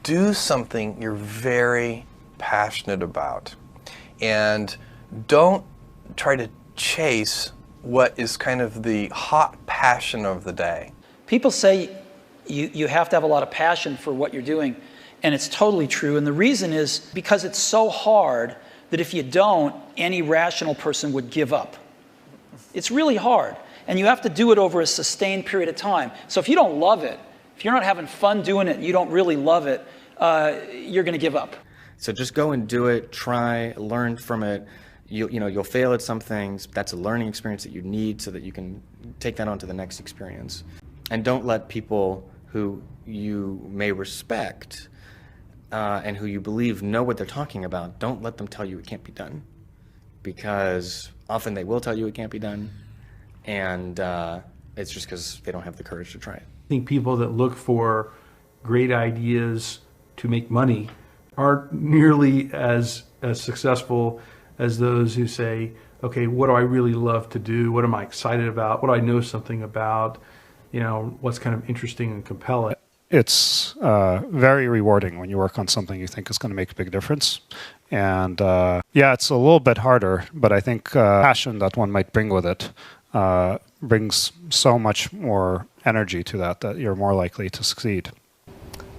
do something you're very passionate about. And don't try to chase what is kind of the hot passion of the day. People say you have to have a lot of passion for what you're doing, and it's totally true. And the reason is because it's so hard that if you don't, any rational person would give up. It's really hard, and you have to do it over a sustained period of time. So if you don't love it, if you're not having fun doing it, and you don't really love it, you're going to give up. So just go and do it, try, learn from it. You'll fail at some things. That's a learning experience that you need so that you can take that on to the next experience. And don't let people who you may respect and who you believe know what they're talking about, don't let them tell you it can't be done. Because often they will tell you it can't be done, and it's just because they don't have the courage to try it. I think people that look for great ideas to make money aren't nearly as successful as those who say, okay, what do I really love to do? What am I excited about? What do I know something about? What's kind of interesting and compelling? It's very rewarding when you work on something you think is going to make a big difference. And yeah, it's a little bit harder, but I think passion that one might bring with it brings so much more energy to that you're more likely to succeed.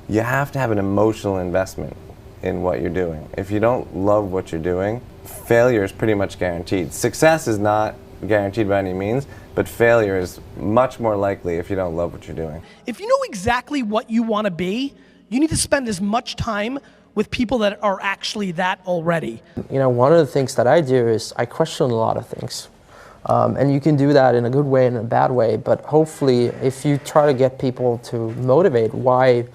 You have to have an emotional investment in what you're doing. If you don't love what you're doing, failure is pretty much guaranteed. Success is not guaranteed by any means, but failure is much more likely if you don't love what you're doing. If you know exactly what you want to be, you need to spend as much time with people that are actually that already. One of the things that I do is I question a lot of things. And you can do that in a good way and in a bad way, but hopefully if you try to get people to motivate why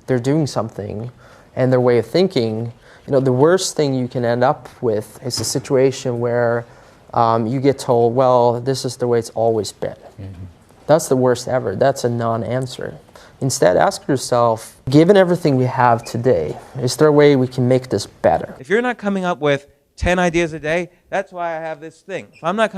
they're doing something and their way of thinking, the worst thing you can end up with is a situation where you get told, well, this is the way it's always been. Mm-hmm. That's the worst ever. That's a non-answer. Instead, ask yourself, given everything we have today, is there a way we can make this better? If you're not coming up with 10 ideas a day, that's why I have this thing. If I'm not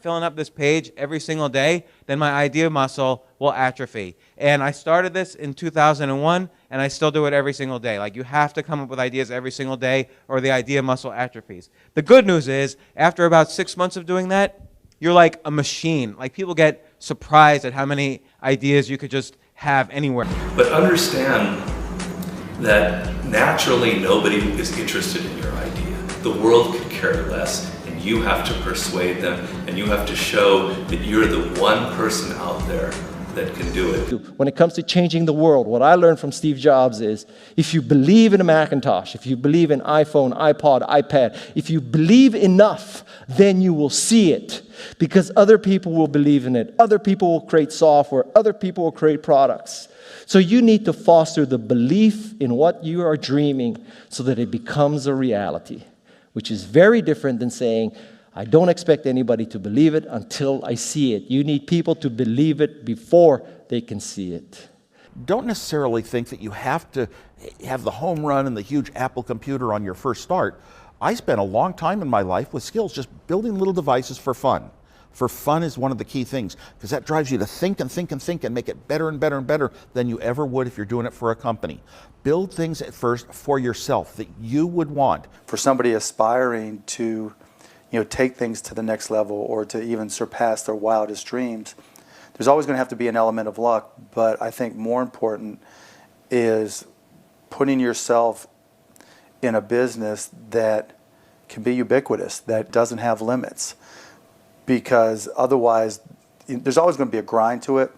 filling up this page every single day, then my idea muscle will atrophy. And I started this in 2001, and I still do it every single day. Like, you have to come up with ideas every single day, or the idea muscle atrophies. The good news is, after about 6 months of doing that, you're like a machine. Like, people get surprised at how many ideas you could just have anywhere. But understand that naturally nobody is interested in your idea. The world could care less, and you have to persuade them, and you have to show that you're the one person out there that can do it. When it comes to changing the world, what I learned from Steve Jobs is, if you believe in a Macintosh, if you believe in iPhone, iPod, iPad, if you believe enough, then you will see it. Because other people will believe in it. Other people will create software. Other people will create products. So you need to foster the belief in what you are dreaming so that it becomes a reality, which is very different than saying, I don't expect anybody to believe it until I see it. You need people to believe it before they can see it. Don't necessarily think that you have to have the home run and the huge Apple computer on your first start. I spent a long time in my life with skills just building little devices for fun. For fun is one of the key things, because that drives you to think and think and think and make it better and better and better than you ever would if you're doing it for a company. Build things at first for yourself that you would want. For somebody aspiring to take things to the next level or to even surpass their wildest dreams, there's always going to have to be an element of luck, but I think more important is putting yourself in a business that can be ubiquitous, that doesn't have limits. Because otherwise, there's always going to be a grind to it.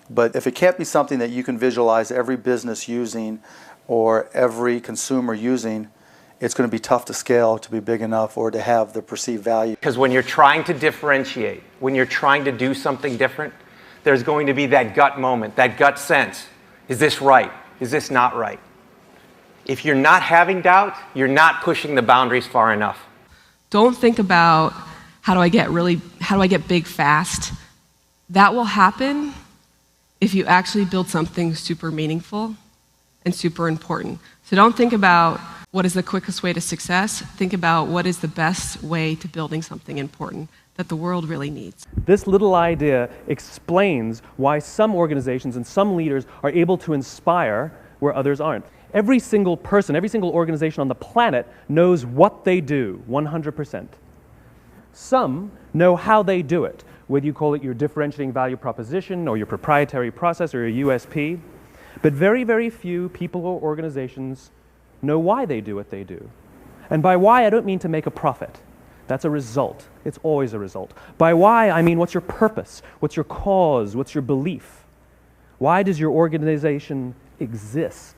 But if it can't be something that you can visualize every business using or every consumer using, it's going to be tough to scale to be big enough or to have the perceived value. Because when you're trying to differentiate, when you're trying to do something different, there's going to be that gut moment, that gut sense. Is this right? Is this not right? If you're not having doubt, you're not pushing the boundaries far enough. Don't think about how do I get big fast. That will happen if you actually build something super meaningful and super important. So don't think about what is the quickest way to success. Think about what is the best way to building something important that the world really needs. This little idea explains why some organizations and some leaders are able to inspire where others aren't. Every single person, every single organization on the planet knows what they do, 100%. Some know how they do it, whether you call it your differentiating value proposition or your proprietary process or your USP. But very, very few people or organizations know why they do what they do. And by why, I don't mean to make a profit. That's a result. It's always a result. By why, I mean what's your purpose? What's your cause? What's your belief? Why does your organization exist?